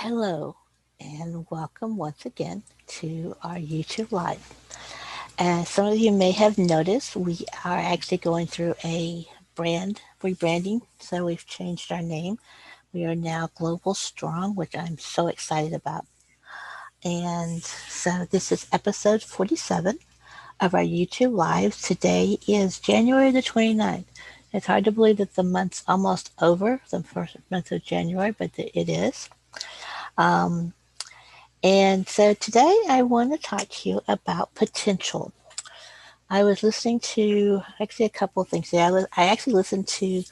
Hello, and welcome once again to our YouTube Live. As some of you may have noticed, we are actually going through a brand rebranding, so we've changed our name. We are now Global Strong, which I'm so excited about. And so this is episode 47 of our YouTube Live. Today is January the 29th. It's hard to believe that the month's almost over, the first month of January, but it is. Um, And so today I want to talk to you about potential. I was listening to actually a couple of things. I actually listened to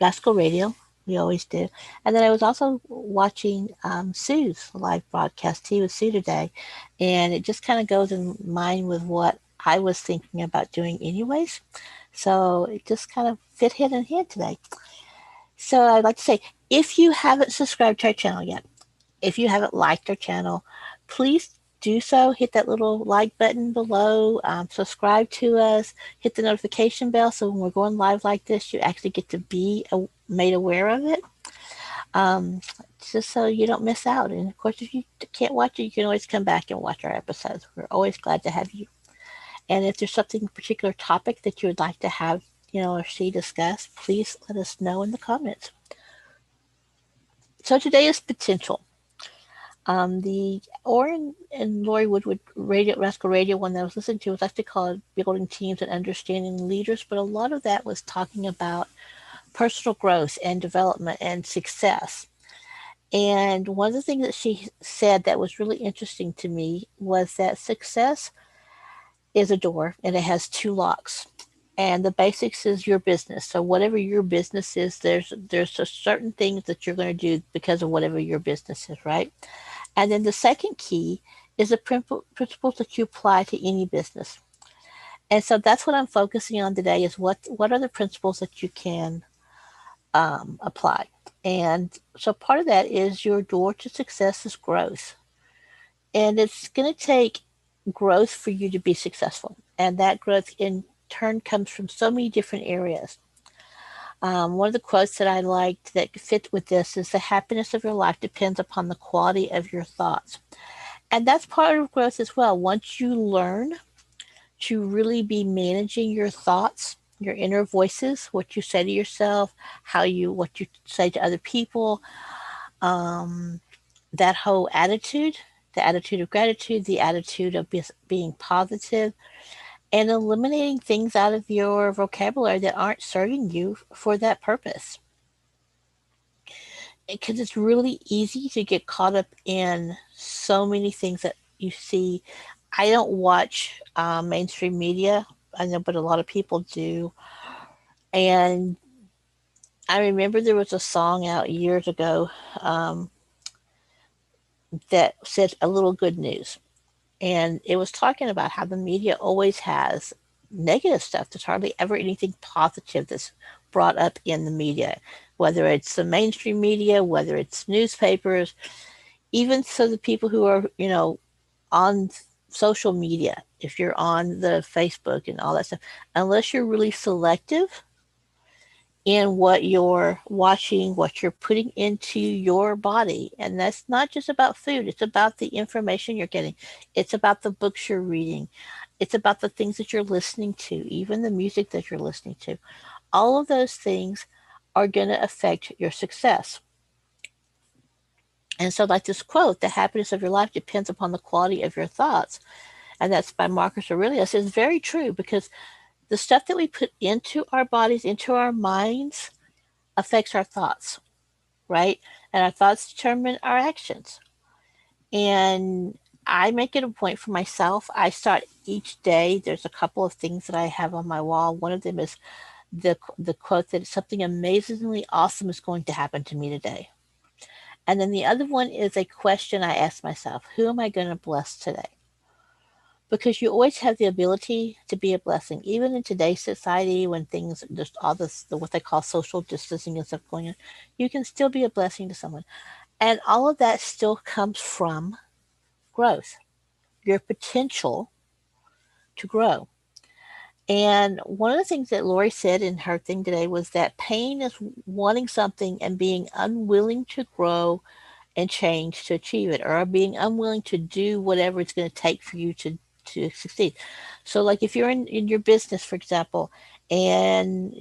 Rascal Radio. We always do. And then I was also watching Sue's live broadcast, Tea with Sue today. And it just kind of goes in line with what I was thinking about doing anyways. So it just kind of fit hand in hand today. So I'd like to say, if you haven't subscribed to our channel yet, if you haven't liked our channel, please do so. Hit that little like button below, subscribe to us, hit the notification bell so when we're going live like this, you actually get to be made aware of it, um, just so you don't miss out. And of course, if you can't watch it, you can always come back and watch our episodes. We're always glad to have you. And if there's something particular topic that you would like to have, or see discussed, please let us know in the comments. So today is potential. The Oren and Lori Woodward Rascal Radio one that I was listening to was actually called Building Teams and Understanding Leaders, but a lot of that was talking about personal growth and development and success. And one of the things that she said that was really interesting to me was that success is a door and it has two locks. And the basics is your business. So whatever your business is, there's a certain things that you're going to do because of whatever your business is, right? And then the second key is the principles that you apply to any business. And so that's what I'm focusing on today is what are the principles that you can apply. And so part of that is your door to success is growth. And it's going to take growth for you to be successful. And that growth in turn comes from so many different areas. One of the quotes that I liked that fit with this is the happiness of your life depends upon the quality of your thoughts. And that's part of growth as well. Once you learn to really be managing your thoughts, your inner voices, what you say to yourself, what you say to other people, um, that whole attitude, the attitude of gratitude, the attitude of being positive, and eliminating things out of your vocabulary that aren't serving you for that purpose. Because it's really easy to get caught up in so many things that you see. I don't watch mainstream media. I know, but a lot of people do. And I remember there was a song out years ago that said a little good news. And it was talking about how the media always has negative stuff. There's hardly ever anything positive that's brought up in the media, whether it's the mainstream media, whether it's newspapers, even so the people who are, on social media, if you're on the Facebook and all that stuff, unless you're really selective in what you're watching, what you're putting into your body. And that's not just about food, it's about the information you're getting, it's about the books you're reading, it's about the things that you're listening to, even the music that you're listening to. All of those things are going to affect your success. And so, like this quote, the happiness of your life depends upon the quality of your thoughts. And that's by Marcus Aurelius, is very true because the stuff that we put into our bodies, into our minds, affects our thoughts, right? And our thoughts determine our actions. And I make it a point for myself. I start each day. There's a couple of things that I have on my wall. One of them is the quote that something amazingly awesome is going to happen to me today. And then the other one is a question I ask myself: who am I going to bless today? Because you always have the ability to be a blessing, even in today's society when things just all this what they call social distancing and stuff going on. You can still be a blessing to someone, and all of that still comes from growth, your potential to grow. And one of the things that Lori said in her thing today was that pain is wanting something and being unwilling to grow and change to achieve it, or are being unwilling to do whatever it's going to take for you to succeed. So, like if you're in your business, for example, and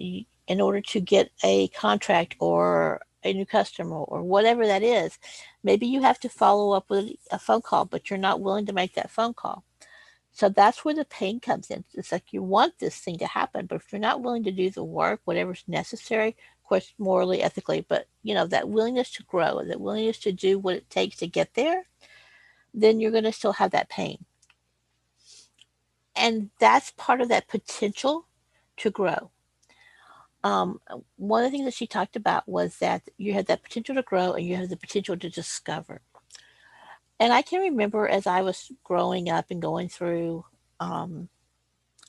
in order to get a contract or a new customer or whatever that is, maybe you have to follow up with a phone call, but you're not willing to make that phone call. So that's where the pain comes in. It's like you want this thing to happen, but if you're not willing to do the work, whatever's necessary, of course, morally, ethically, but that willingness to grow, that willingness to do what it takes to get there, then you're going to still have that pain. And that's part of that potential to grow. Um, One of the things that she talked about was that you have that potential to grow and you have the potential to discover. And I can remember as I was growing up and going through, um,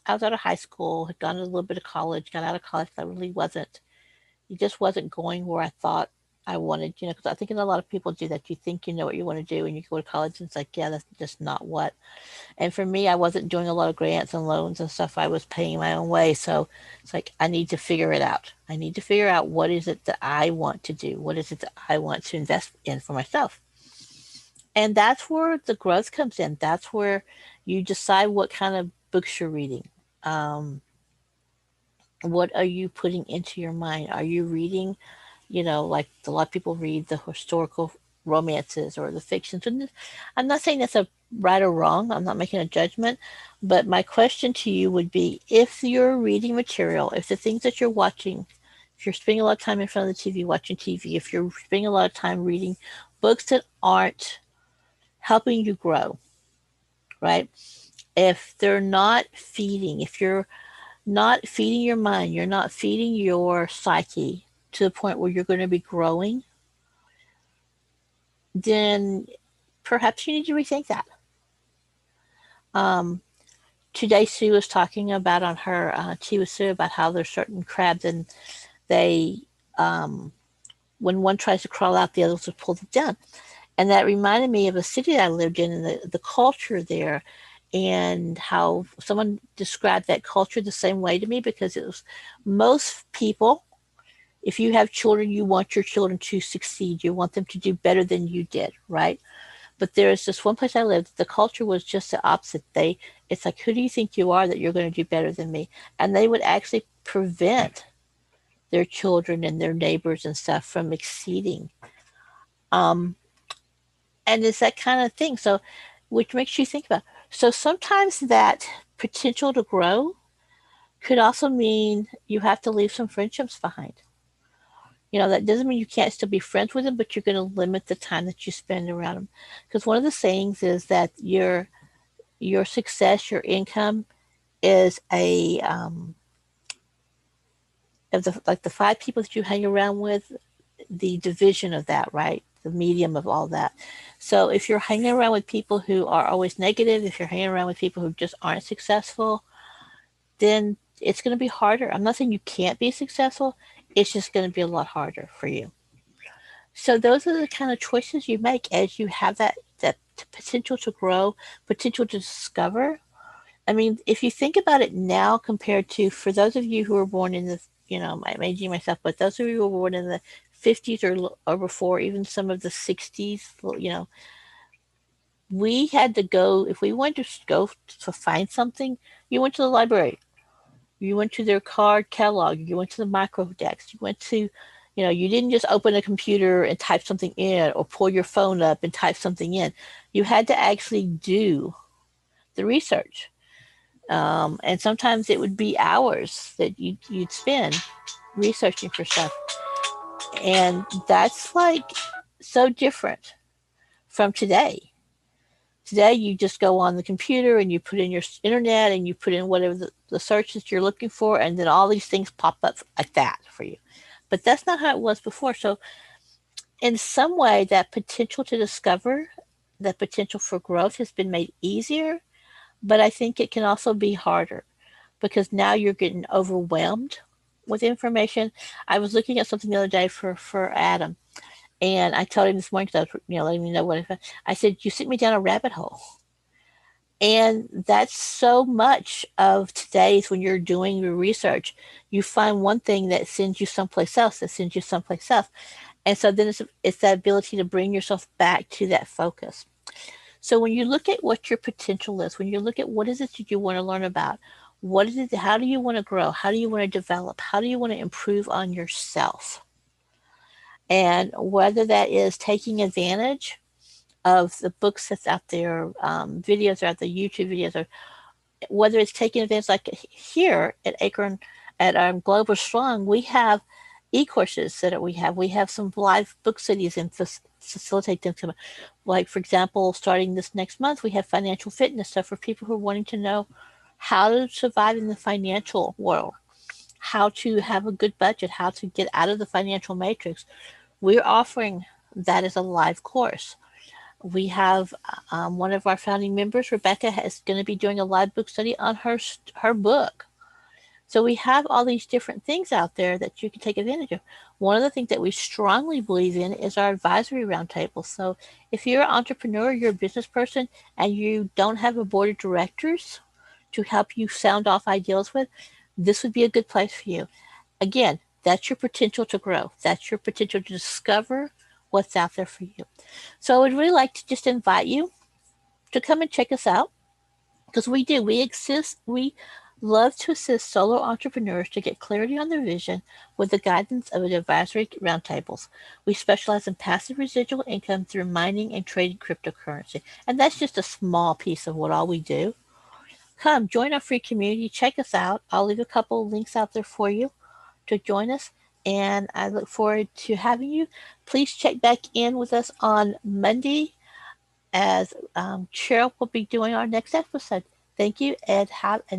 I was out of high school, had gone to a little bit of college, got out of college, I really wasn't, it just wasn't going where I thought I wanted, because I think a lot of people do that. You think you know what you want to do and you go to college and it's like, yeah, that's just not what. And for me, I wasn't doing a lot of grants and loans and stuff. I was paying my own way. So it's like, I need to figure it out. I need to figure out what is it that I want to do? What is it that I want to invest in for myself? And that's where the growth comes in. That's where you decide what kind of books you're reading. Um, what are you putting into your mind? Are you reading, like a lot of people read the historical romances or the fictions? And I'm not saying that's a right or wrong. I'm not making a judgment. But my question to you would be, if you're reading material, if the things that you're watching, if you're spending a lot of time in front of the TV watching TV, if you're spending a lot of time reading books that aren't helping you grow, right? If they're not feeding, if you're not feeding your mind, you're not feeding your psyche to the point where you're going to be growing, then perhaps you need to rethink that. Um, Today, Sue was talking about on her Tea with Sue about how there's certain crabs and they, um, when one tries to crawl out, the others will pull them down. And that reminded me of a city that I lived in and the culture there, and how someone described that culture the same way to me, because it was most people, if you have children, you want your children to succeed. You want them to do better than you did, right? But there's this one place I lived, the culture was just the opposite. It's like, who do you think you are that you're going to do better than me? And they would actually prevent their children and their neighbors and stuff from exceeding. Um, and it's that kind of thing. So, which makes you think about. So sometimes that potential to grow could also mean you have to leave some friendships behind. That doesn't mean you can't still be friends with them, but you're going to limit the time that you spend around them. Because one of the sayings is that your success, your income, is a of the like the five people that you hang around with, the division of that, right? The medium of all that. So if you're hanging around with people who are always negative, if you're hanging around with people who just aren't successful, then it's going to be harder. I'm not saying you can't be successful. It's just going to be a lot harder for you. So those are the kind of choices you make as you have that potential to grow, potential to discover. I mean, if you think about it now compared to, for those of you who were born in the, I'm aging myself, but those of you who were born in the 50s or before, even some of the 60s, we had to go, if we wanted to go to find something, you went to the library. You went to their card catalog. You went to the microdex. You went to, you didn't just open a computer and type something in or pull your phone up and type something in. You had to actually do the research. And sometimes it would be hours that you'd spend researching for stuff. And that's like so different from today. Today, you just go on the computer and you put in your internet and you put in whatever the search that you're looking for, and then all these things pop up like that for you. But that's not how it was before. So, in some way, that potential to discover, that potential for growth has been made easier, but I think it can also be harder because now you're getting overwhelmed with information. I was looking at something the other day for Adam, and I told him this morning because I was, letting me know what I said. You sent me down a rabbit hole. And that's so much of today's when you're doing your research. You find one thing that sends you someplace else, that sends you someplace else. And so then it's that ability to bring yourself back to that focus. So when you look at what your potential is, when you look at what is it that you want to learn about, what is it, how do you want to grow? How do you want to develop? How do you want to improve on yourself? And whether that is taking advantage of the books that's out there, videos are out there, YouTube videos, or whether it's taking advantage, like here at Acorn, at Global Strong, we have e-courses that we have some live book studies and facilitate them to, like for example, starting this next month, we have financial fitness stuff for people who are wanting to know how to survive in the financial world, how to have a good budget, how to get out of the financial matrix. We're offering that as a live course. We have one of our founding members, Rebecca, is going to be doing a live book study on her book. So we have all these different things out there that you can take advantage of. One of the things that we strongly believe in is our advisory roundtable. So if you're an entrepreneur, you're a business person, and you don't have a board of directors to help you sound off ideas with, this would be a good place for you. Again, that's your potential to grow. That's your potential to discover what's out there for you. So I would really like to just invite you to come and check us out, because we do. We love to assist solo entrepreneurs to get clarity on their vision with the guidance of an advisory roundtables. We specialize in passive residual income through mining and trading cryptocurrency. And that's just a small piece of what all we do. Come join our free community, check us out. I'll leave a couple of links out there for you to join us, and I look forward to having you. Please check back in with us on Monday as Cheryl will be doing our next episode. Thank you, and have a